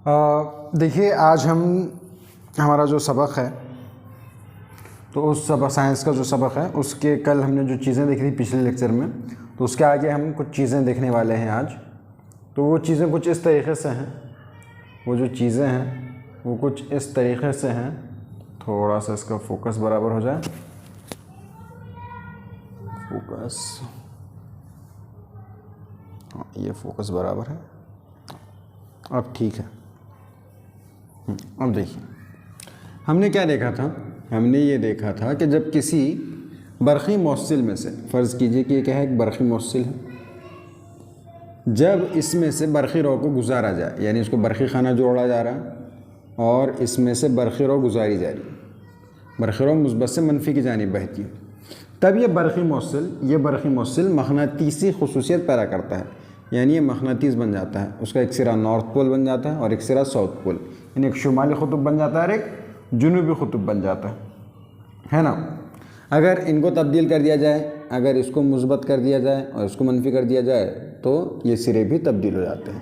देखिए आज हमारा जो सबक है तो उस सबक साइंस का जो सबक है उसके कल हमने जो चीज़ें देखी थी पिछले लेक्चर में, तो उसके आगे हम कुछ चीज़ें देखने वाले हैं आज। तो वो चीज़ें कुछ इस तरीके से हैं, वो जो चीज़ें हैं वो कुछ इस तरीके से हैं। थोड़ा सा इसका फोकस बराबर हो जाए, फोकस, हाँ ये फोकस बराबर है, अब ठीक है। अब देखिए हमने क्या देखा था, हमने ये देखा था कि जब किसी बरक़ी मौसिल में से, फ़र्ज़ कीजिए कि ये क्या है, एक बरक़ी मौसिल है, जब इसमें से बरक़ी रौ को गुजारा जाए, यानी इसको बरक़ी खाना जोड़ा जा रहा है और इसमें से बरक़ी रौ गुजारी जा रही है, बरक़ी रौ मुस्बत से मनफी की जानिब बहती है, तब ये बरक़ी मौसिल मग़नातीसी ख़ुसूसियत पैदा करता है, यानी ये मग़नातीस बन जाता है। उसका एक सिरा नॉर्थ पोल बन जाता है और एक सिरा साउथ पोल, यानी एक शुमाली क़ुतुब बन जाता है और एक जुनूबी क़ुतुब बन जाता है ना। अगर इनको तब्दील कर दिया जाए, अगर इसको मुस्बत कर दिया जाए और इसको मनफी कर दिया जाए तो ये सिरे भी तब्दील हो जाते हैं,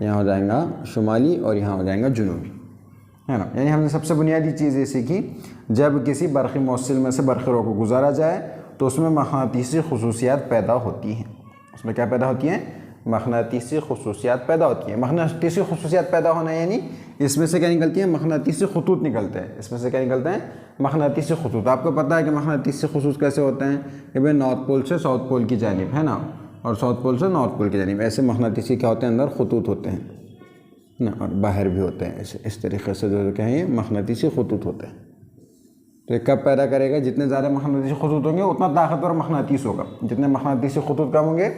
यहाँ हो जाएगा शुमाली और यहाँ हो जाएगा जुनूबी, है ना। यानी हमने सबसे बुनियादी चीज़ ये सीखी, जब किसी बरक़ी मौसिल में से बरक़ी रौ को गुजारा जाए तो उसमें मग़नातीसी ख़ुसूसियात पैदा होती हैं। उसमें क्या पैदा होती हैं? मग़नातीसी ख़ुसूसियात पैदा होती हैं। मग़नातीसी ख़ुसूसियात पैदा होना यानी इसमें से क्या निकलती है? मग़नातीसी ख़ुतूत निकलते हैं। इसमें से क्या निकलते हैं? मग़नातीसी ख़ुतूत। आपको पता है कि मग़नातीसी ख़ुतूत कैसे होते हैं कि भाई नॉर्थ पोल से साउथ पोल की जानिब, है ना, और साउथ पोल से नॉर्थ पोल की जानिब, ऐसे मग़नातीसी क्या होते हैं, अंदर ख़ुतूत होते हैं ना, और बाहर भी होते हैं ऐसे, इस तरीक़े से जो क्या है ये मग़नातीसी ख़ुतूत होते हैं। तो ये कब पैदा करेगा? जितने ज़्यादा मग़नातीसी ख़ुतूत होंगे उतना ताकतवर मग़नातीस होगा, जितने मग़नातीसी ख़ुतूत कम होंगे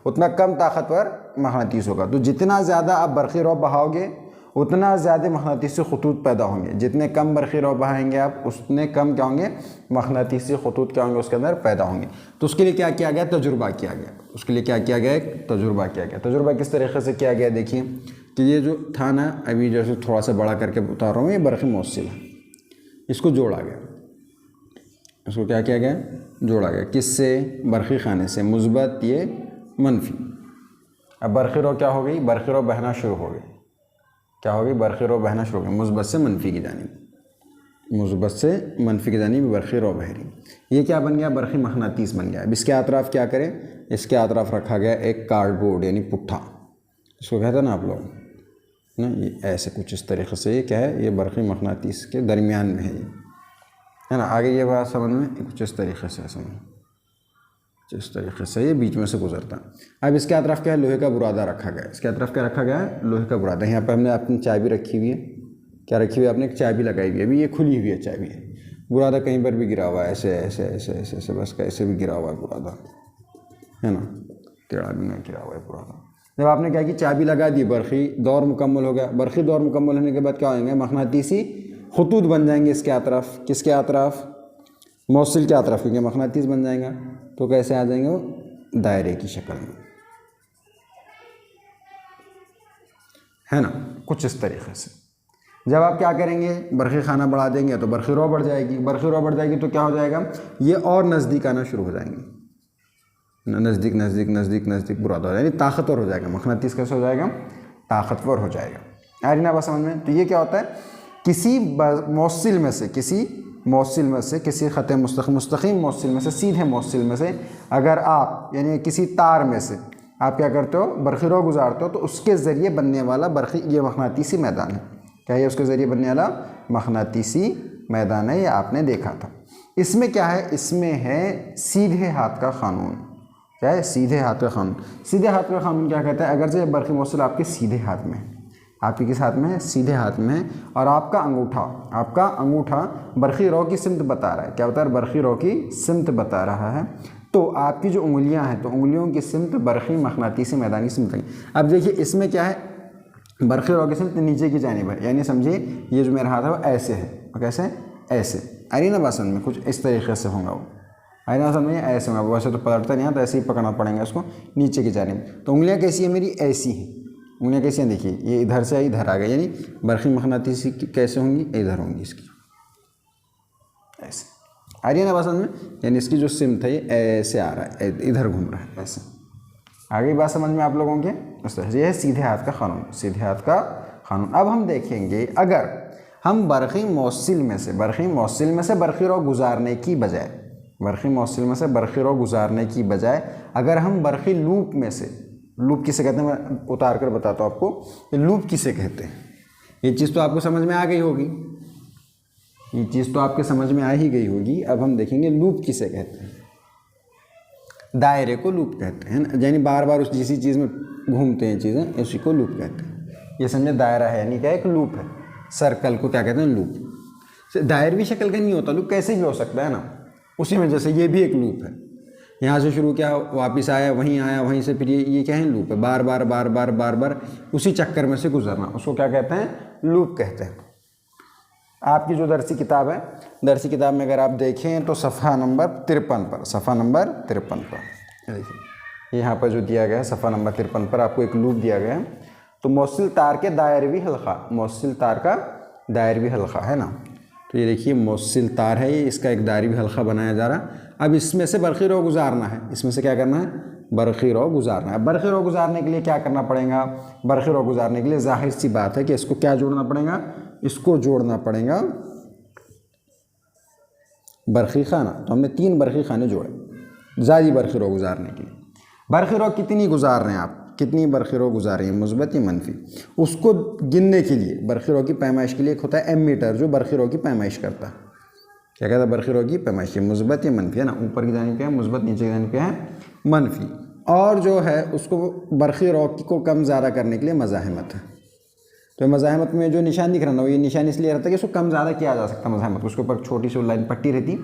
उतना कम ताकतवर मग़नातीस होगा। तो जितना ज़्यादा आप बरक़ी रौ बहाओगे उतना ज़्यादा मग़नातीसी ख़ुतूत पैदा होंगे, जितने कम बरक़ी रौ बहाएंगे आप उतने कम क्या होंगे, मग़नातीसी ख़ुतूत क्या होंगे उसके अंदर पैदा होंगे। तो उसके लिए क्या किया गया? तजुर्बा किया गया। उसके लिए क्या किया गया? एक तजुर्बा किया गया। तजुर्बा किस तरीके से किया गया? देखिए कि ये जो था ना, अभी जैसे थोड़ा सा बड़ा करके बता रहा हूँ, ये बरक़ी मौसिल है, इसको जोड़ा गया, इसको क्या किया गया? जोड़ा गया। किससे? बरक़ी खाने से, मुस्बत ये मनफी। अब बरक़ी रौ क्या हो गई? बरक़ी रौ बहना शुरू हो गई। क्या हो गई? बरक़ी रौ बहना शुरू हो गई, मुस्बत से मनफी की जानिब, मुस्बत से मनफी की जानिब बरक़ी रौ बह रही। ये क्या बन गया? बरक़ी मग़नातीस बन गया। अब इसके अतराफ़ क्या करें? इसके अतराफ़ रखा गया एक कार्डबोर्ड यानी पुट्ठा, इसको कहते हैं ना आप लोग ना, ये ऐसे कुछ इस तरीक़े से, ये क्या है, ये बरक़ी मग़नातीस के दरमियान में है ये, है ना। आगे ये बात समझ में, कुछ इस तरीक़े से समझ, इस तरीक़े से ये बीच में से गुजरता। अब इसके अतराफ़ क्या है? लोहे का बुरादा रखा गया है। इसके अतराफ़ क्या रखा गया है? लोहे का बुरादा। यहाँ पर हमने अपनी चाबी रखी हुई है, क्या रखी हुई है आपने? एक चाबी लगाई हुई है, अभी ये खुली हुई है चाबी है, बुरादा कहीं पर भी गिरा हुआ है, ऐसे ऐसे ऐसे ऐसे ऐसे, बस कैसे भी गिरा हुआ है बुरादा, है ना, टेढ़ा भी नहीं गिरा हुआ है बुरादा। जब आपने क्या की, चाबी लगा दी, बरक़ी दौर मुकम्मल हो गया। बरक़ी दौर मुकम्मल होने के बाद क्या होंगे? मग़नातीसी ख़ुतूत बन जाएंगे इसके अतराफ़। किसके अतराफ़? मौसिल के अतराफ़, क्योंकि मग़नातीस बन जाएगा। तो कैसे आ जाएंगे वो? दायरे की शक्ल में, है ना, कुछ इस तरीक़े से। जब आप क्या करेंगे? बरक़ी खाना बढ़ा देंगे तो बरक़ी रौ बढ़ जाएगी। बरक़ी रौ बढ़ जाएगी तो क्या हो जाएगा? ये और नज़दीक आना शुरू हो जाएंगे, नज़दीक नज़दीक नज़दीक नज़दीक बुरादा हो जाएगा, यानी ताकतवर हो जाएगा। मग़नातीस कैसे हो जाएगा? ताकतवर हो जाएगा। आ रही ना बात समझ में? तो ये क्या होता है? किसी मौसिल में से, किसी मौसिल में से, किसी ख़त मुस्तक़ीम मौसिल में से, सीधे मौसिल में से अगर आप, यानी किसी तार में से आप क्या करते हो? बरक़ी रौ गुजारते हो, तो उसके ज़रिए बनने वाला बरक़ी, ये मग़नातीसी मैदान है। क्या है? उसके ज़रिए बनने वाला मग़नातीसी मैदान है, ये आपने देखा था। इसमें क्या है? इसमें है सीधे हाथ का क़ानून। क्या है? सीधे हाथ का क़ानून। सीधे हाथ का क़ानून क्या कहता है? अगर से बरक़ी मौसिल आपके सीधे हाथ में है, आपके किस हाथ में है? सीधे हाथ में है, और आपका अंगूठा बरक़ी रौ की सिमत बता रहा है। क्या बता रहा है? बरक़ी रौ की सिमत बता रहा है। तो आपकी जो उंगलियां हैं, तो उंगलियों की सिमत बरक़ी मग़नातीसी मैदान की सिमत है। अब देखिए इसमें क्या है? बरक़ी रौ की सिमत नीचे की जानिब है, यानी समझिए ये जो मेरा हाथ है वो ऐसे है, और कैसे? ऐसे। अरे ना बात समझ में, कुछ इस तरीक़े से होगा वो, अरे ना समझिए, ऐसे होगा। वैसे तो पलटता नहीं है, तो ऐसे ही पकड़ना पड़ेगा इसको नीचे की जानिब। तो उंगलियाँ कैसी है मेरी? ऐसी हैं। उंगलियाँ कैसी हैं? देखिए ये इधर से इधर आ गई, यानी बरक़ी मग़नातीसी कैसे होंगी? इधर होंगी इसकी, ऐसे। आ रही है ना बात समझ में? यानी इसकी जो सिमत है ये ऐसे आ रहा है, इधर घूम रहा है, ऐसे। आ गई बात समझ में आप लोगों के? इस तरह से। ये है सीधे हाथ का क़ानून, सीधे हाथ का कानून। अब हम देखेंगे अगर हम बरक़ी मौसिल में से बरक़ी रो गुजारने की बजाय अगर हम बरक़ी लूप में से, लूप किसे कहते हैं मैं उतार कर बताता हूँ आपको, ये लूप किसे कहते हैं। ये चीज़ तो आपको समझ में आ गई होगी, ये चीज़ तो आपके समझ में आ ही गई होगी। अब हम देखेंगे लूप किसे कहते हैं। दायरे को लूप कहते हैं, यानी बार बार उस किसी चीज़ में घूमते हैं चीज़ें, उसी को लूप कहते हैं। ये समझे दायरा है यानी क्या, एक लूप है। सर्कल को क्या कहते हैं, लूप। दायरे भी शक्ल का नहीं होता, लूप कैसे भी हो सकता है ना, उसी में जैसे ये भी एक लूप है। यहाँ से शुरू किया, वापस आया, वहीं से फिर ये क्या है, लूप है। बार बार उसी चक्कर में से गुजरना, उसको क्या कहते हैं, लूप कहते हैं। आपकी जो दरसी किताब है, दरसी किताब में अगर आप देखें तो सफ़ा नंबर 53 पर देखिए, यहाँ पर जो दिया गया है सफ़ा नंबर 53 पर आपको एक लूप दिया गया है। तो मौसिल तार के दायरवी हल्का, मौसिल तार का दायरवी हल्का है ना, तो ये देखिए मौसिल तार है, ये इसका एक दायरवी हल्का बनाया जा रहा। अब इसमें से बरक़ी रो गुजारना है, इसमें से क्या करना है, बरक़ी रो गुजारना है। बरक़ी रो गुजारने के लिए क्या करना पड़ेगा, बरक़ी रो गुजारने के लिए जाहिर सी बात है कि इसको क्या जोड़ना पड़ेगा, इसको जोड़ना पड़ेगा बरक़ी खाना। तो हमने 3 बरक़ी खाने जोड़े ज़ादी बरक़ी रो गुजारने के लिए। बरक़ी रो कितनी गुजार रहे हैं आप, कितनी बरक़ी रो गुजार रही है, मुस्बत या मनफी, उसको गिनने के लिए बरक़ी रो की पैमाइश के लिए एक होता है एमीटर, जो बरक़ी रो की पैमाइश करता है। क्या कहता है, बरक़ी रो की पैमाइश, मुस्बत या मनफी है ना, ऊपर की जानिब क्या है मुस्बत, नीचे की जानिब क्या है मनफी। और जो है उसको बरक़ी रो को कम ज़्यादा करने के लिए मज़ाहमत है। तो मज़ाहमत में जो निशान दिख रहा ना, ये निशान इसलिए रहता है कि उसको कम ज़्यादा किया जा सकता है। मज़ाहमत उसके ऊपर छोटी सी लाइन पट्टी रहती,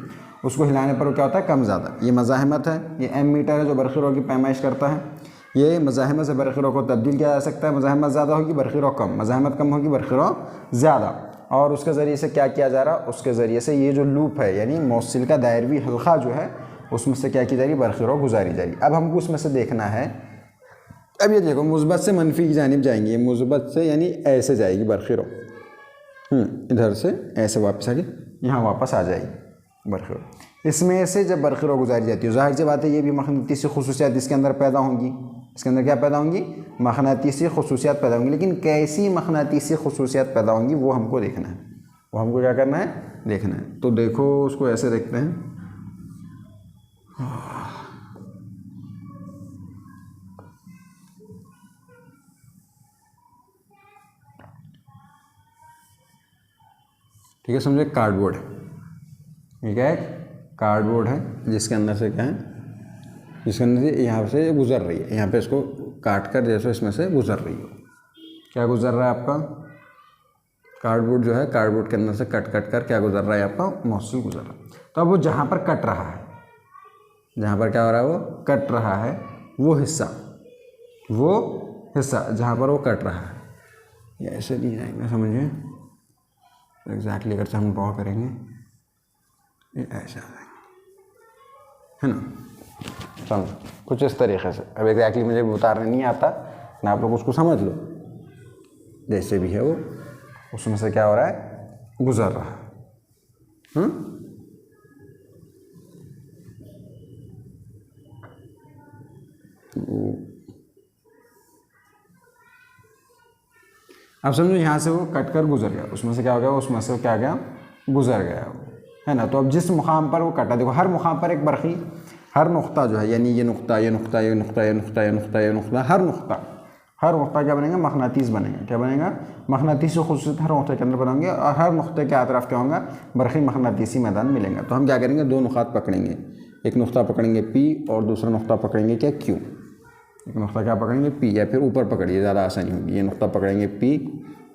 उसको हिलाने पर वो क्या होता है, कम ज़्यादा। ये मज़ाहमत है, ये एम मीटर है जो बरक़ी रो की पैमाइश करता है। ये मज़ाहमत से बरक़ी रो को तब्दील किया जा सकता है। मज़ाहमत ज़्यादा होगी, बरक़ी रो कम, मज़ाहमत कम होगी, बरक़ी रो ज़्यादा। और उसके ज़रिए से क्या किया जा रहा, उसके ज़रिए से ये जो लूप है यानी मौसिल का दायरवी हल्का जो है, उसमें से क्या की जा रही, बरक़ी रो गुजारी जा रही। अब हमको उसमें से देखना है, अब ये देखो मुस्बत से मनफी की जानिब जाएंगी, मुस्बत से यानी ऐसे जाएगी बरक़ी रो, इधर से ऐसे वापस आके यहाँ वापस आ जाएगी बरक़ी रो। इसमें से जब बरक़ी रो गुजारी जाती है, ज़ाहिर सी बात है ये भी मक़नातीसी ख़ुसूसियात इसके अंदर पैदा होंगी, इसके अंदर क्या पैदा होंगी, मक़नातीसी ख़ुसूसियात पैदा होंगी। लेकिन कैसी मक़नातीसी ख़ुसूसियात पैदा होंगी वो हमको देखना है, वो हमको क्या करना है, देखना है। तो देखो उसको ऐसे देखते हैं, ठीक है, समझे कार्डबोर्ड है, ये क्या है, कार्डबोर्ड है, जिसके अंदर से क्या है, जिसके अंदर से यहाँ से गुजर रही है, यहाँ पे इसको काट कर जैसे इसमें से गुजर रही हो। क्या गुजर रहा है आपका कार्डबोर्ड जो है, कार्डबोर्ड के अंदर से कट कर क्या गुजर रहा है आपका, मौसिल गुजर रहा है। तो अब वो जहाँ पर कट रहा है, जहाँ पर क्या हो रहा है, वो कट रहा है, वो हिस्सा जहाँ पर वो कट रहा है, ये ऐसे नहीं जाएंगे, समझिए एग्जैक्टली अगर हम ड्रॉ करेंगे ये ऐसे आ जाएंगे, है ना, समझो कुछ इस तरीके से। अब एग्जैक्टली मुझे उतारने नहीं आता ना, आप लोग उसको समझ लो, जैसे भी है वो उसमें से क्या हो रहा है, गुजर रहा है। अब समझो यहाँ से वो कट कर गुजर गया, उसमें से क्या हो गया, उसमें से क्या गया, गुजर गया वो, है ना। तो अब जिस मुकाम पर वो कटा, देखो हर मुकाम पर एक बरक़ी, हर नुक्ता जो है यानी ये नुक्ता, ये नुक्ता, ये नुक्ता, ये नुक्ता, ये नुक्ता, ये नुक्ता, हर नुक्ता क्या बनेगा, मक़नातीस बनेगा। क्या बनेगा, मक़नातीसी ख़ुसूसियत हर नुक्ते के अंदर बनेंगे, और हर नुक्ते के अतराफ़ क्या होगा, बरक़ी मक़नातीसी मैदान मिलेंगे। तो हम क्या करेंगे, 2 नुक़ात पकड़ेंगे, एक नुक्ता पकड़ेंगे P और दूसरा नुक्ता पकड़ेंगे क्या, Q। एक नुक्ता क्या पकड़ेंगे, P, या फिर ऊपर पकड़िए, ज़्यादा आसानी होगी। ये नुक्ता पकड़ेंगे P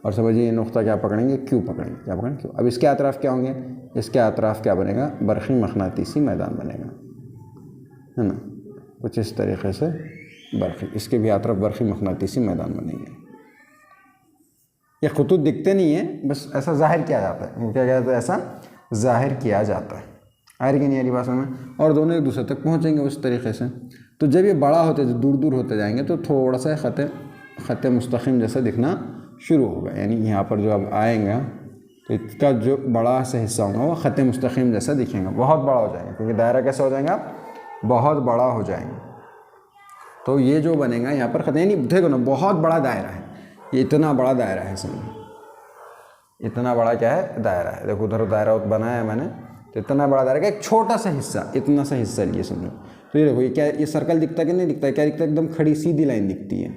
और समझिए ये नुक्ता क्या पकड़ेंगे, Q पकड़ेंगे, क्या पकड़ेंगे, Q। अब इसके अतराफ़ क्या होंगे, इसके अतराफ़ क्या बनेगा, बरक़ी मक़नातीसी मैदान बनेगा, है ना, कुछ इस तरीके से बरक़ी, इसके भी अतराफ़ बरक़ी मक़नातीसी मैदान बनेंगे। ये ख़ुतूत दिखते नहीं है, बस ऐसा ज़ाहिर किया जाता है, क्या कहते हैं, ऐसा ज़ाहिर किया जाता है। आ रही कि नहीं आ रही बात में, और दोनों एक दूसरे तक पहुँचेंगे उस तरीके से। तो जब ये बड़ा होते, दूर होते जाएंगे तो थोड़ा सा ख़त मुस्तक़िम जैसा दिखना शुरू होगा, यानी यहाँ पर जो अब आएगा तो इसका जो बड़ा सा हिस्सा होगा वो ख़त मुस्तक़िम जैसा दिखेगा, बहुत बड़ा हो जाएगा, क्योंकि दायरा कैसा हो जाएगा, बहुत बड़ा हो जाएगा। तो ये जो बनेगा यहाँ पर ख़त, यानी देखो ना बहुत बड़ा दायरा है, ये इतना बड़ा दायरा है समझो, इतना बड़ा क्या है दायरा है। देखो उधर दायरा बनाया है मैंने, तो इतना बड़ा दायरा का एक छोटा सा हिस्सा, इतना सा हिस्सा लिए समझो। तो ये देखो ये क्या, ये सर्कल दिखता है कि नहीं दिखता है, क्या दिखता है, एकदम खड़ी सीधी लाइन दिखती है,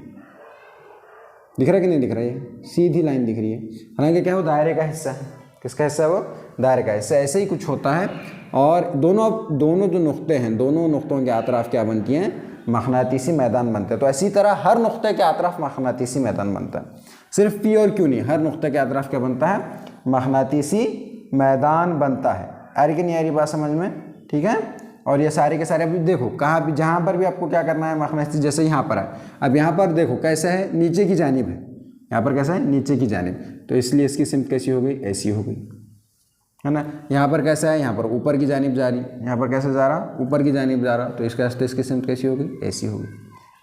दिख रहा है कि नहीं दिख रहा है, ये सीधी लाइन दिख रही है। हालांकि क्या है वो दायरे का हिस्सा है, किसका हिस्सा है वो, दायरे का हिस्सा। ऐसे ही कुछ होता है। और दोनों जो नुक्ते हैं, दोनों नुक्तों के अतराफ क्या बनती हैं, मखनातीसी मैदान बनते हैं। तो इसी तरह हर नुक्ते के अतराफ मखनातीसी मैदान बनता है। सिर्फ पी और क्यू नहीं, हर नुक्ते के अतराफ क्या बनता है, मखनातीसी मैदान बनता है। आ रही कि नहीं आ रही बात समझ में, ठीक है। और ये सारे के सारे अभी देखो कहाँ भी, जहाँ पर भी आपको क्या करना है मखनातीसी, जैसे यहाँ पर है, अब यहाँ पर देखो कैसा है, नीचे की जानिब है, यहाँ पर कैसा है, नीचे की जानिब, तो इसलिए इसकी सिमत कैसी हो गई, ऐसी हो गई, है ना। यहाँ पर कैसा है, यहाँ पर ऊपर की जानिब जा रही, यहाँ पर कैसे जा रहा, ऊपर की जानिब जा रहा, तो इसके वास्ते इसकी सिमत कैसी हो गई, ऐसी हो गई।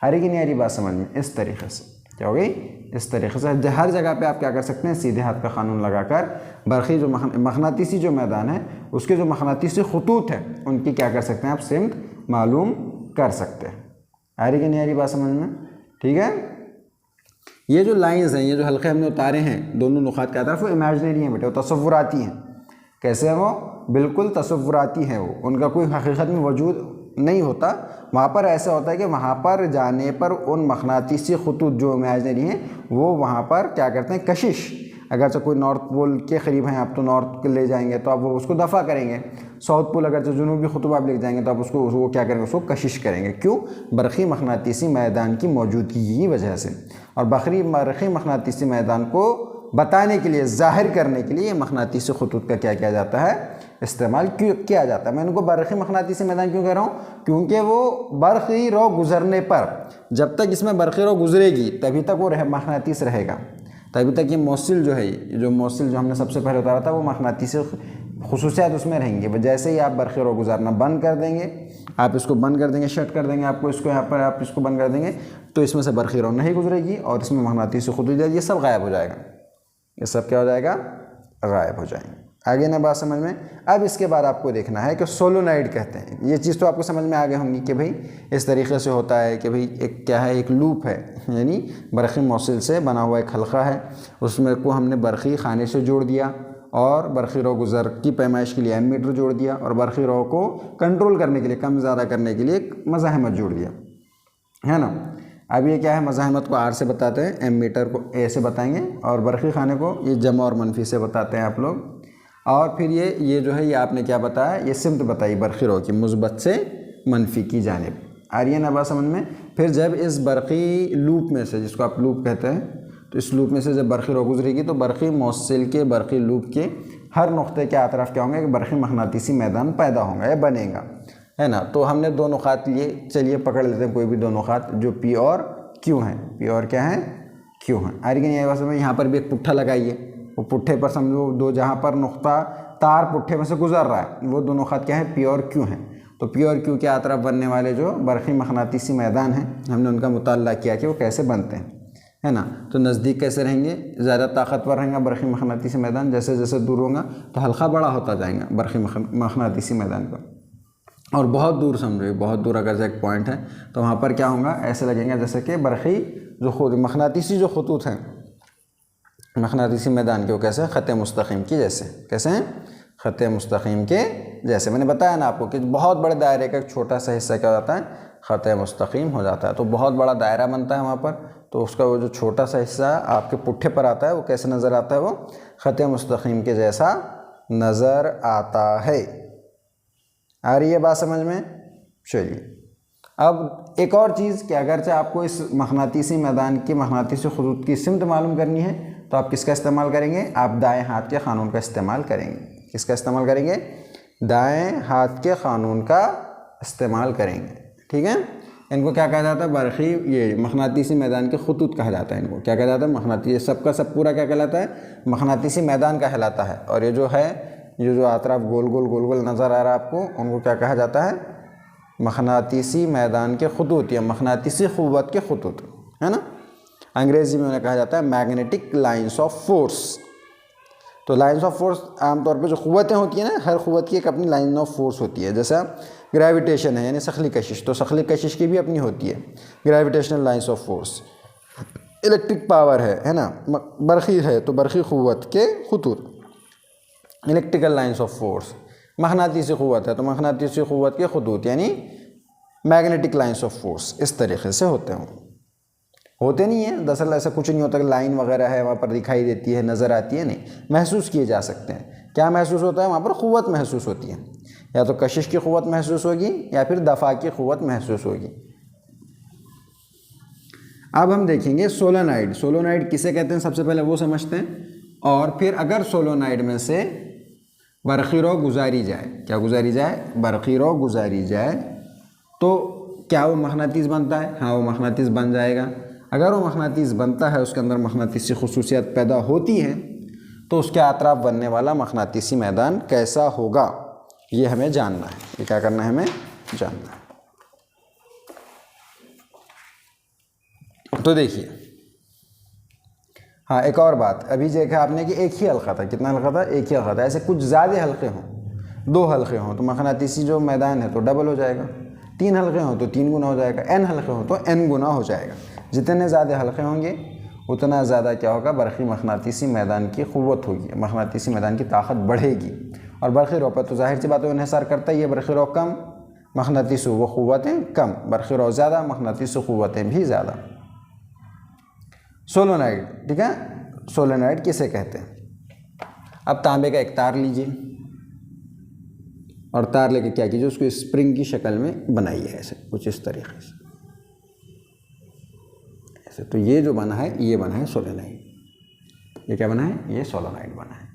आ रही कि नहीं आ रही बात समझ में। इस तरीके से क्या हो गई, इस तरीके से हर जगह पे आप क्या कर सकते हैं, सीधे हाथ का कानून लगाकर बरक़ी जो मखनातीसी जो मैदान है उसके जो मखनातीसी खतूत है उनकी क्या कर सकते हैं आप, सिमत मालूम कर सकते हैं। आ रही कि नहीं आ रही बात समझ में, ठीक है। ये जो लाइंस हैं, ये जो हल्के हमने उतारे हैं दोनों नुकात की तरफ, वो इमेजिनरी हैं बेटे, वो तसव्वुराती हैं। कैसे हैं वो, बिल्कुल तसव्वुराती हैं वो, उनका कोई हकीकत में वजूद नहीं होता। वहाँ पर ऐसा होता है कि वहाँ पर जाने पर उन मखनातीसी खतूत जो इमेजिनरी हैं वो वहाँ पर क्या करते हैं, कशिश। अगर से कोई नॉर्थ पोल के करीब हैं आप तो नॉर्थ के ले जाएंगे तो आप वो उसको दफ़ा करेंगे। साउथ पोल अगर से जुनूबी खतूब आप ले जाएंगे तो आप उसको वो क्या करेंगे, उसको कशिश करेंगे। क्यों, बरक़ी मखनातीसी मैदान की मौजूदगी की वजह से। और बरक़ी मखनातीसी मैदान को बताने के लिए, ज़ाहिर करने के लिए मखनातीसी खतूत का क्या किया जाता है, इस्तेमाल किया जाता है। मैं उनको बरक़ी मखनातीसी मैदान क्यों कह रहा हूँ, क्योंकि वो बरक़ी रो गुज़रने पर, जब तक इसमें बरक़ी रो गुज़रेगी तभी तक वो मखनातीस रहेगा, तभी तक ये मौसिल जो है, जो मौसिल जो हमने सबसे पहले उतारा था वो मखनातीसी खुसूसियात उसमें रहेंगी। जैसे ही आप बरक़ी रो गुज़ारना बंद कर देंगे, आप इसको बंद कर देंगे, शट कर देंगे आपको इसको, यहाँ पर आप इसको बंद कर देंगे तो इसमें से बरक़ी रो नहीं गुजरेगी और इसमें मखनातीसी खतूत ये सब गायब हो जाएगा, ये सब क्या हो जाएगा, गायब हो जाएंगे। आगे ना बात समझ में। अब इसके बाद आपको देखना है कि सोलोनाइड कहते हैं, ये चीज़ तो आपको समझ में आ गई होंगी कि भाई इस तरीके से होता है कि भाई एक क्या है, एक लूप है, यानी बरक़ी मौसिल से बना हुआ एक हल्का है, उसमें को हमने बरक़ी खाने से जोड़ दिया और बरक़ी रो गुज़र की पैमाइश के लिए एमीटर जोड़ दिया और बरक़ी रो को कंट्रोल करने के लिए, कम ज़्यादा करने के लिए एक मज़ाहमत जोड़ दिया, है ना। अब ये क्या है, मज़ाहमत को आर से बताते हैं, एमीटर को ए से बताएंगे और बरक़ी खाने को ये जमा और मनफी से बताते हैं आप लोग। और फिर ये जो है ये आपने क्या बताया, ये सिमत बताई बरक़ी रो की, मुस्बत से मनफी की जानिब। आ रही है ना बात समझ में। फिर जब इस बरक़ी लूप में से, जिसको आप लूप कहते हैं, तो इस लूप में से जब बरक़ी रो गुजरेगी तो बरक़ी मौसिल के, बरक़ी लूप के हर नुक़्ते के अतराफ़ क्या होंगे, कि बरक़ी मखनातीसी मैदान पैदा होगा या बनेगा, है ना। तो हमने दो नुक़ात लिए, चलिए पकड़ लेते हैं कोई भी दो नुक़ात जो पी और क्यू हैं। पी और क्या है, क्यू हैं। आ रही कि नहीं बात समझ में। यहाँ पर भी एक पुट्ठा लगाइए, वो पुट्ठे पर समझो दो, जहाँ पर नुक़्ता तार पुट्ठे में से गुजर रहा है वो दोनों ख़त क्या है, पी और क्यू हैं। तो पी और क्यू के अतराफ़ बनने वाले जो बरक़ी मखनातीसी मैदान हैं हमने उनका मुताल्ला किया कि वो कैसे बनते हैं, है ना। तो नज़दीक कैसे रहेंगे, ज़्यादा ताकतवर रहेंगे बरक़ी मखनातीसी मैदान, जैसे जैसे दूर होगा तो हल्का बड़ा होता जाएगा बरक़ी मखनातीसी मैदान का। और बहुत दूर समझो, बहुत दूर अगर से एक पॉइंट है तो वहाँ पर क्या होगा, ऐसे लगेंगे जैसे कि बरक़ी जो खुद मखनातीसी जो खतूत हैं मखनातीसी मैदान के, वो कैसे, ख़त मुस्तक़ीम की जैसे, कैसे हैं, ख़त मुस्तक़ीम के जैसे। मैंने बताया ना आपको कि बहुत बड़े दायरे का एक छोटा सा हिस्सा क्या हो जाता है, ख़त मुस्तक़ीम हो जाता है। तो बहुत बड़ा दायरा बनता है वहाँ पर, तो उसका वो जो छोटा सा हिस्सा आपके पुट्ठे पर आता है वो कैसे नज़र आता है, वो ख़त मुस्तक़ीम के जैसा नज़र आता है। आ रही है बात समझ में। चलिए अब एक और चीज़ कि अगरचे आपको इस मखनातीसी मैदान की मखनातीसी खतूत की सिमत मालूम करनी है तो आप किसका इस्तेमाल करेंगे, आप दाएं हाथ के क़ानून का इस्तेमाल करेंगे। किसका इस्तेमाल करेंगे, दाएं हाथ के क़ानून का इस्तेमाल करेंगे, ठीक है। इनको क्या कहा जाता है, बरक़ी ये मखनातीसी मैदान के खतूत कहा जाता है। इनको क्या कहा जाता है, मखनातीसी, सबका सब पूरा क्या कहलाता है, मखनातीसी मैदान कहलाता है। और ये जो है, ये जो अतराफ़ गोल गोल गोल गोल नज़र आ रहा है आपको, उनको क्या कहा जाता है, मखनातीसी मैदान के खतूत या मखनातीसी क़ुव्वत के खतूत, है ना। अंग्रेज़ी में उन्हें कहा जाता है मैग्नेटिक लाइन्स ऑफ फोर्स। तो लाइन्स ऑफ फोर्स आमतौर पे जो क़ुव्वतें होती हैं ना, हर क़ुव्वत की एक अपनी लाइन ऑफ फोर्स होती है। जैसा ग्रेविटेशन है यानी सखली कशिश, तो सखली कशिश की भी अपनी होती है gravitational lines of force. Electric power है ना, बरक़ी है तो बरक़ी क़ुव्वत के ख़ुतूत, इलेक्ट्रिकल लाइंस ऑफ फोर्स। मग़नातीसी क़ुव्वत है तो मग़नातीसी क़ुव्वत के ख़ुतूत यानी मैग्नेटिक लाइंस ऑफ फोर्स इस तरीक़े से होते नहीं हैं। दरअसल ऐसा कुछ नहीं होता कि लाइन वगैरह है वहाँ पर दिखाई देती है, नज़र आती है, नहीं, महसूस किए जा सकते हैं। क्या महसूस होता है? वहाँ पर क़ुव्वत महसूस होती है, या तो कशिश की क़ुव्वत महसूस होगी या फिर दफ़ा की क़ुव्वत महसूस होगी। अब हम देखेंगे सोलेनॉइड। सोलेनॉइड किसे कहते हैं सबसे पहले वो समझते हैं, और फिर अगर सोलेनॉइड में से बरक़ी रॉ गुजारी जाए, क्या गुजारी जाए? बरक़ी रॉ गुजारी जाए तो क्या वो मग़नातीस बनता है? हाँ, वो मग़नातीस बन जाएगा। अगर वो मग़नातीस बनता है, उसके अंदर मग़नातीसी ख़ुसूसियत पैदा होती है, तो उसके अतराफ़ बनने वाला मग़नातीसी मैदान कैसा होगा, ये हमें जानना है। ये क्या करना है? हमें जानना है। तो देखिए, हाँ, एक और बात, अभी देखा आपने कि एक ही हल्का था। कितना हल्का था? एक ही हल्का था। ऐसे कुछ ज़्यादा हल्के हों, 2 हल्के हों, तो मग़नातीसी जो मैदान है तो डबल हो जाएगा। 3 हल्के हों तो 3 गुना हो जाएगा। n हल्के हों तो n गुना हो जाएगा। जितने ज़्यादा हल्के होंगे उतना ज़्यादा क्या होगा? बरक़ी मग़नातीसी मैदान की क़ुव्वत होगी, मग़नातीसी मैदान की ताकत बढ़ेगी। और बरक़ी रॉ पर तो ज़ाहिर सी बात है इन्हिसार करता ही है। बरक़ी रॉ कम, मग़नातीसी वो क़ुव्वतें कम, बरक़ी रॉ ज़्यादा, मग़नातीसी क़ुव्वतें भी ज़्यादा। सोलेनॉइड, ठीक है, सोलेनॉइड किसे कहते हैं? अब तांबे का एक तार लीजिए और तार लेके क्या कीजिए, उसको स्प्रिंग की शक्ल में बनाइए, ऐसे कुछ इस तरीके से, ऐसे। तो ये जो बना है, ये बना है सोलेनॉइड। ये क्या बना है? ये सोलेनॉइड बना है,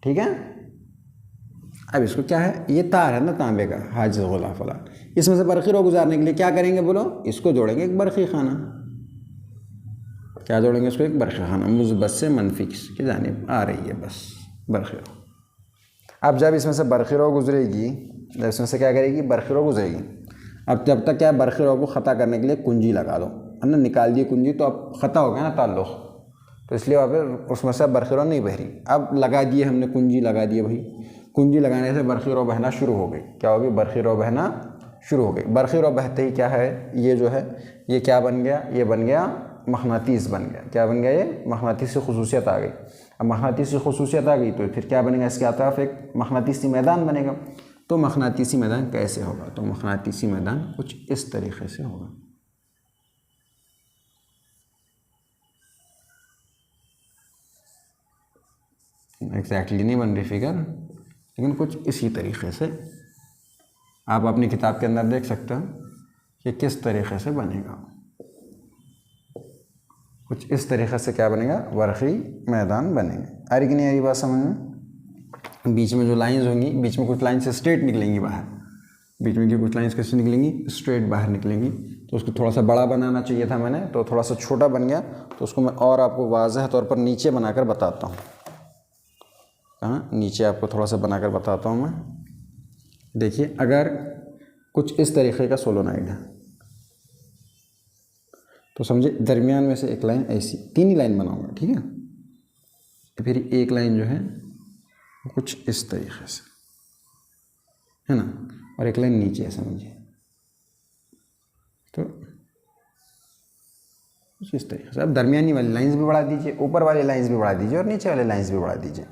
ठीक है। अब इसको क्या है? ये तार है ना तांबे का, हाजिर गुलाफ वाला। इसमें से बरक़ी रॉ गुजारने के लिए क्या करेंगे बोलो? इसको जोड़ेंगे एक बरक़ी खाना। क्या जोड़ेंगे इसको? एक बरक़ी खाना। मुस्बत से मनफी की जानिब आ रही है बस बरक़ी रॉ। अब जब इसमें से बरक़ी रॉ गुजरेगी, जब इसमें से क्या करेगी? बरक़ी रॉ गुजरेगी। अब जब तक क्या, बरक़ी रॉ को ख़ता करने के लिए कुंजी लगा दो, है ना, निकाल दिए कुंजी, तो अब ख़ता हो गया ना ताल्लुक़, तो इसलिए वहाँ पर उसमें से बरक़ी रॉ नहीं बह रही। अब लगा दिए हमने, कुंजी लगा दिए भाई। कुंजी लगाने से बरक़ी रॉ बहना शुरू हो गई। क्या होगी? बरक़ी रॉ बहना शुरू हो गई। बरक़ी रॉ बहते ही क्या है, ये जो है ये क्या बन गया? ये बन गया मग़नातीस बन गया। क्या बन गया? ये मग़नातीसी ख़ुसूसियत आ गई। अब मग़नातीसी ख़ुसूसियत आ गई तो फिर क्या बनेगा? इसके अतराफ़ एक मग़नातीसी मैदान बनेगा। तो मग़नातीसी मैदान कैसे होगा? तो मग़नातीसी मैदान कुछ इस तरीक़े से होगा। एग्जैक्टली नहीं बन रही फिगर, लेकिन कुछ इसी तरीक़े से आप अपनी किताब के अंदर देख सकते हो कि किस तरीक़े से बनेगा। कुछ इस तरीक़े से क्या बनेगा? बरक़ी मैदान बनेंगे। आ रही कि नहीं आ रही बात समझ में? बीच में जो लाइंस होंगी, बीच में कुछ लाइंस स्ट्रेट निकलेंगी बाहर, बीच में की कुछ लाइंस कैसे निकलेंगी? स्ट्रेट बाहर निकलेंगी। तो उसको थोड़ा सा बड़ा बनाना चाहिए था मैंने, तो थोड़ा सा छोटा बन गया। तो उसको मैं और आपको वाज़ेह तौर पर नीचे बनाकर बताता हूँ। हाँ, नीचे आपको थोड़ा सा बनाकर बताता हूँ मैं। देखिए, अगर कुछ इस तरीक़े का सोलेनॉइड है तो समझे दरमियान में से एक लाइन ऐसी, 3 ही लाइन बनाऊंगा, ठीक है। तो फिर एक लाइन जो है वो कुछ इस तरीक़े से है ना, और एक लाइन नीचे है, समझिए। तो कुछ इस तरीके से अब दरमियानी वाली लाइंस भी बढ़ा दीजिए, ऊपर वाली लाइंस भी बढ़ा दीजिए और नीचे वाली लाइंस भी बढ़ा दीजिए।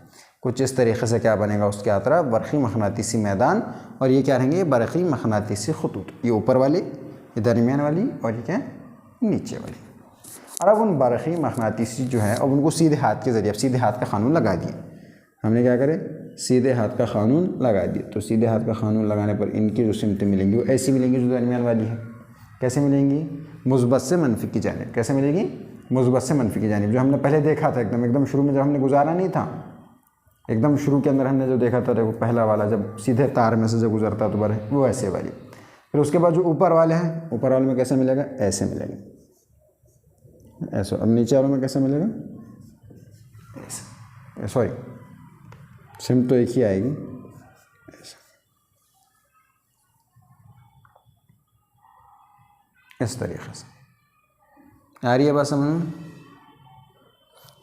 कुछ इस तरीके से क्या बनेगा? उसके अतराफ बरक़ी मग़नातीसी मैदान, और ये क्या रहेंगे? बरक़ी मग़नातीसी ख़ुतूत। ये ऊपर वाली, ये दरमियान वाली, और ये क्या? नीचे वाली। और अब उन बरक़ी मग़नातीसी जो है, अब उनको सीधे हाथ के ज़रिए, अब सीधे हाथ का क़ानून लगा दिए हमने। क्या करें? सीधे हाथ का क़ानून लगा दिए। तो सीधे हाथ का क़ानून लगाने पर इनकी जो सिमतें मिलेंगी वो ऐसी मिलेंगी जो दरमियान वाली है। कैसे मिलेंगी? मुस्बत से मनफी की जानिब। कैसे मिलेगी? मुस्बत से मनफी की जानिब। जो हमने पहले देखा था एकदम शुरू में, जब हमने गुजारा नहीं था, एकदम शुरू के अंदर हमने जो देखा था, देखो पहला वाला, जब सीधे तार में से जब गुजरता तो वो ऐसे वाली। फिर उसके बाद जो ऊपर वाले हैं, ऊपर वाले में कैसे मिलेगा? ऐसे मिलेगा, ऐसे। अब नीचे वालों में कैसे मिलेगा? ऐसे। सॉरी, सिम तो एक ही आएगी, ऐसे, इस तरीके से। आ रही है बात समझ में?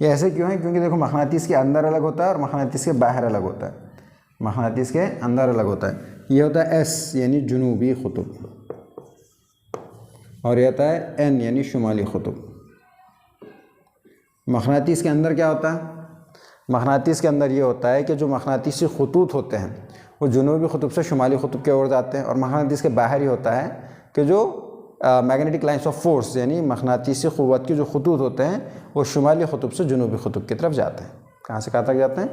ये ऐसे क्यों है? क्योंकि देखो मग़नातीस के अंदर अलग होता है और मग़नातीस के बाहर अलग होता है। मग़नातीस के अंदर अलग होता है, ये होता है एस यानी जुनूबी क़ुतुब, और ये होता है एन यानी शुमाली क़ुतुब। मकनातीस के अंदर क्या होता है? मकनातीस के अंदर ये होता है कि जो मकनातीसी खतूत होते हैं वो जुनूबी क़ुतुब से शुमाली क़ुतुब की ओर जाते हैं, और मकनातीस के बाहर ही होता है कि जो मैग्नेटिक लाइन्स ऑफ फोर्स यानी मकनातीसी क़ुव्वत के जो खतूत होते हैं वो शुमाली क़ुतुब से जुनूबी क़ुतुब की तरफ जाते हैं। कहाँ से कहाँ तक जाते हैं?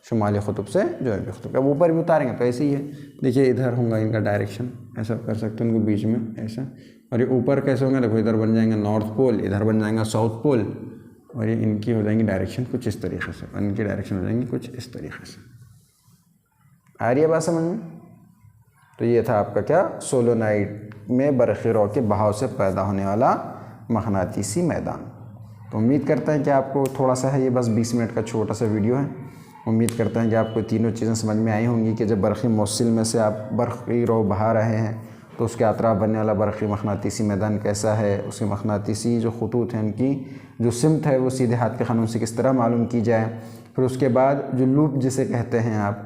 शुमाली क़ुतुब से जुनूबी क़ुतुब। अब ऊपर भी उतारेंगे तो ऐसे ही है, देखिए इधर होगा इनका डायरेक्शन, ऐसा कर सकते हैं उनको बीच में ऐसा, और ये ऊपर कैसे होंगे? देखो इधर बन जाएंगे नॉर्थ पोल, इधर बन जाएगा साउथ पोल, और ये इनकी हो जाएंगी डायरेक्शन कुछ इस तरीके से, इनकी डायरेक्शन हो जाएंगी कुछ इस तरीके से। आ रही है बात समझ में? तो ये था आपका क्या? सोलोनाइड में बरक़ी रॉ के बहाव से पैदा होने वाला मकनातीसी मैदान। तो उम्मीद करते हैं कि आपको थोड़ा सा है, ये बस 20 मिनट का छोटा सा वीडियो है। उम्मीद करते हैं कि आपको तीनों चीज़ें समझ में आई होंगी कि जब बरक़ी मौसिल में से आप बरक़ी रॉ बहा रहे हैं तो उसके अतराफ़ बनने वाला बरक़ी मकनातीसी मैदान कैसा है, उसके मकनातीसी जो खतूत हैं उनकी जो सिमत है वो सीधे हाथ के क़ानून से किस तरह मालूम की जाए। फिर उसके बाद जो लूप जिसे कहते हैं आप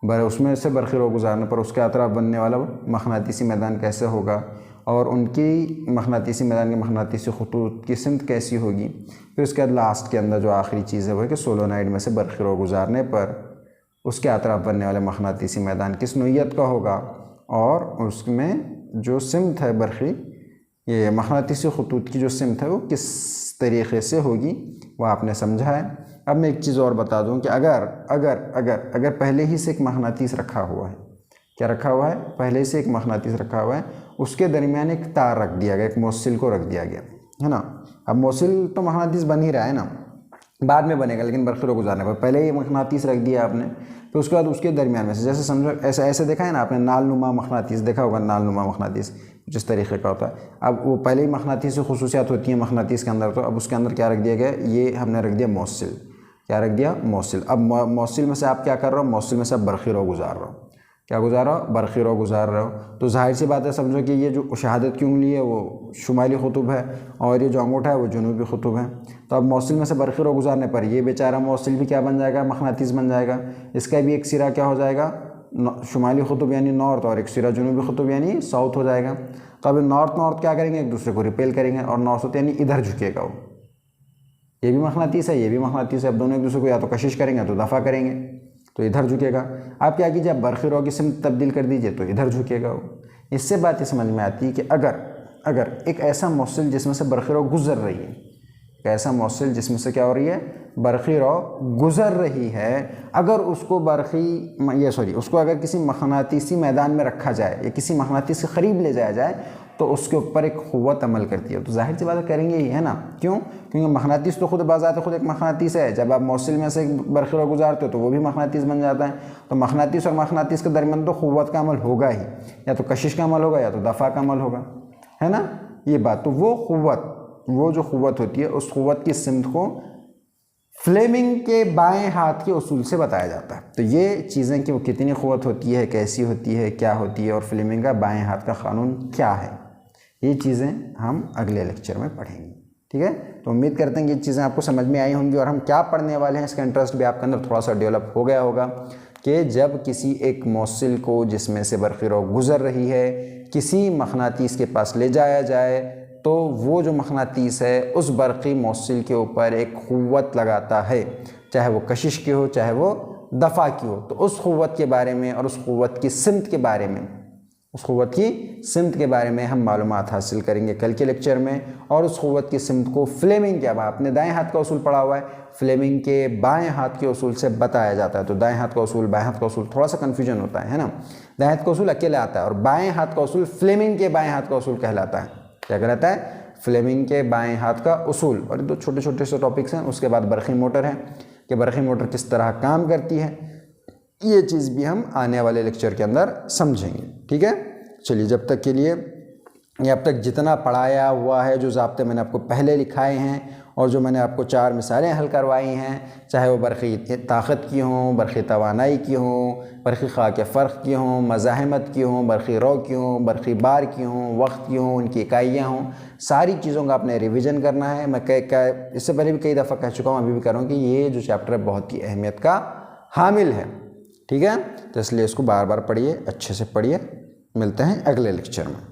उसमें से बरक़ी रॉ गुजारने पर उसके अतराफ़ बनने वाला मकनातीसी मैदान कैसे होगा, और उनकी मकनातीसी मैदान के मकनातीसी खतूत की सिमत कैसी होगी। फिर उसके बाद लास्ट के अंदर जो आखिरी चीज़ है वो है कि सोलोनाइड में से बरक़ी रॉ गुजारने पर उसके अतराफ़ बनने वाले मकनातीसी मैदान किस नोयत का होगा, और उसमें जो सिमत है बरक़ी ये मकनातीसी खतूत की जो सिमत है वो किस तरीक़े से होगी वो आपने समझा है। अब मैं एक चीज़ और बता दूं कि अगर अगर अगर अगर पहले ही से एक मकनातीस रखा हुआ है, क्या रखा हुआ है? पहले से एक मकनातीस रखा हुआ है, उसके दरमियान एक तार रख दिया गया, एक मौसिल को रख दिया गया है ना। अब मौसिल तो मकनातीस बन ही रहा है ना, बाद में बनेगा, लेकिन बरक़ी रॉ गुजारने पर पहले ही मकनातीस रख दिया आपने। फिर उसके बाद उसके दरमियान में से, जैसे समझो ऐसा ऐसे देखा है ना आपने, नालनुमा मकनातीस देखा होगा, नालनुमा मकनातीस जिस तरीक़े का होता है। अब वो पहले ही मकनातीस की खुसूसियात होती हैं मकनातीस के अंदर, तो अब उसके अंदर क्या रख दिया गया? ये हमने रख दिया मौसिल। क्या रख दिया? मौसिल। अब मौसिल में से आप क्या कर रहे हो? मौसिल में से आप बरक़ी रॉ गुजार रहे हो। क्या गुजार रहे हो? बरक़ी रॉ गुजार रहे हो। तो ज़ाहिर सी बात है, समझो कि ये जो शहादत की उंगली है वो शुमाली क़ुतुब है और ये जो अंगूठा है वो जुनूबी क़ुतुब है। तो अब मौसिल में से बरक़ी रॉ गुजारने पर ये बेचारा मौसिल भी क्या बन जाएगा? मकनातीस बन जाएगा। इसका भी एक सिरा क्या हो जाएगा? शुमाली क़ुतुब यानी नॉर्थ, और एक सिरा जुनूबी क़ुतुब यानी साउथ हो जाएगा। तो अब नॉर्थ क्या करेंगे? एक दूसरे को रिपेल करेंगे, और नॉर्थ यानी इधर झुकेगा वो, ये भी मकनातीस है, ये भी मकनातीस है। अब दोनों एक दूसरे को या तो कशिश करेंगे तो दफ़ा करेंगे, तो इधर झुकेगा। आप क्या कीजिए? आप बरक़ी रॉ की सिमत तब्दील कर दीजिए तो इधर झुकेगा वो। इससे बात ये समझ में आती है कि अगर एक ऐसा मौसिल जिसमें से बरक़ी रॉ गुज़र रही है, एक ऐसा मौसिल जिसमें से क्या हो रही है? बरक़ी रॉ गुज़र रही है, अगर उसको उसको अगर किसी मकनातीसी मैदान में रखा जाए या किसी मकनातीस के करीब ले जाया जाए तो उसके ऊपर एक क़ुव्वत अमल करती है। तो ज़ाहिर सी बात करेंगे ही, है ना। क्यों? क्योंकि मकनातीस तो खुद बाज़ात खुद एक मकनातीस है। जब आप मौसिल में से बरक़ी रॉ गुजारते हो तो वो भी मकनातीस बन जाता है। तो मकनातीस और मकनातीस के दरमियान तो क़ुव्वत का अमल होगा ही, या तो कशिश का अमल होगा या तो दफ़ा का अमल होगा, है ना ये बात। तो वो जो क़ुव्वत होती है उस क़ुव्वत की सिमत को फ्लेमिंग के बाएं हाथ के उसूल से बताया जाता है। तो ये चीज़ें कि वो कितनी क़ुव्वत होती है, कैसी होती है, क्या होती है, और फ्लेमिंग का बाएं हाथ का क़ानून क्या है, ये चीज़ें हम अगले लेक्चर में पढ़ेंगे। ठीक है, तो उम्मीद करते हैं कि ये चीज़ें आपको समझ में आई होंगी, और हम क्या पढ़ने वाले हैं इसका इंटरेस्ट भी आपके अंदर थोड़ा सा डेवलप हो गया होगा कि जब किसी एक मौसिल को जिसमें से बरक़ी रॉ गुज़र रही है किसी मकनातीस के पास ले जाया जाए तो वो जो मकनातीस है उस बरक़ी मौसिल के ऊपर एक क़ुव्वत लगाता है, चाहे वो कशिश की हो चाहे वो दफ़ा की हो। तो उस क़ुव्वत के बारे में और उस क़ुव्वत की सिमत के बारे में हम मालूमात हासिल करेंगे कल के लेक्चर में। और उस क़ुव्वत की सिमत को फ्लेमिंग के, अब आपने दाएं हाथ का उसूल पढ़ा हुआ है, फ्लेमिंग के बाएं हाथ के उसूल से बताया जाता है। तो दाएं हाथ का उसूल बाएं हाथ का उसूल थोड़ा सा कन्फ्यूजन होता है ना। दाएं हाथ का उसूल अकेला आता है और बाएं हाथ का उसूल फ्लेमिंग के बाएं हाथ का उसूल कहलाता है। क्या कहलाता है? फ्लेमिंग के बाएं हाथ का उसूल। और दो छोटे छोटे से टॉपिक्स हैं। उसके बाद बरक़ी मोटर है कि बरक़ी मोटर किस तरह काम करती है, ये चीज़ भी हम आने वाले लेक्चर के अंदर समझेंगे। ठीक है, चलिए जब तक के लिए ये अब तक जितना पढ़ाया हुआ है, जो ज़ाब्ते मैंने आपको पहले लिखाए हैं और जो मैंने आपको 4 मिसालें हल करवाई हैं, चाहे वो बरक़ी ताक़त की हों, बरक़ी तवानाई की हों, बरक़ी ख़ाके फ़र्क़ की हों, मज़ाहमत की हों, बरक़ी रॉ की हों, बरक़ी बार की हों, वक्त की हों, उनकी इकाइयाँ हों, सारी चीज़ों का आपने रिविज़न करना है। मैं इससे पहले भी कई दफ़ा कह चुका हूँ, अभी भी कह रहा हूँ कि ये जो चैप्टर है बहुत ही अहमियत का हामिल है। ठीक है, तो इसलिए इसको बार बार पढ़िए, अच्छे से पढ़िए। मिलते हैं अगले लेक्चर में।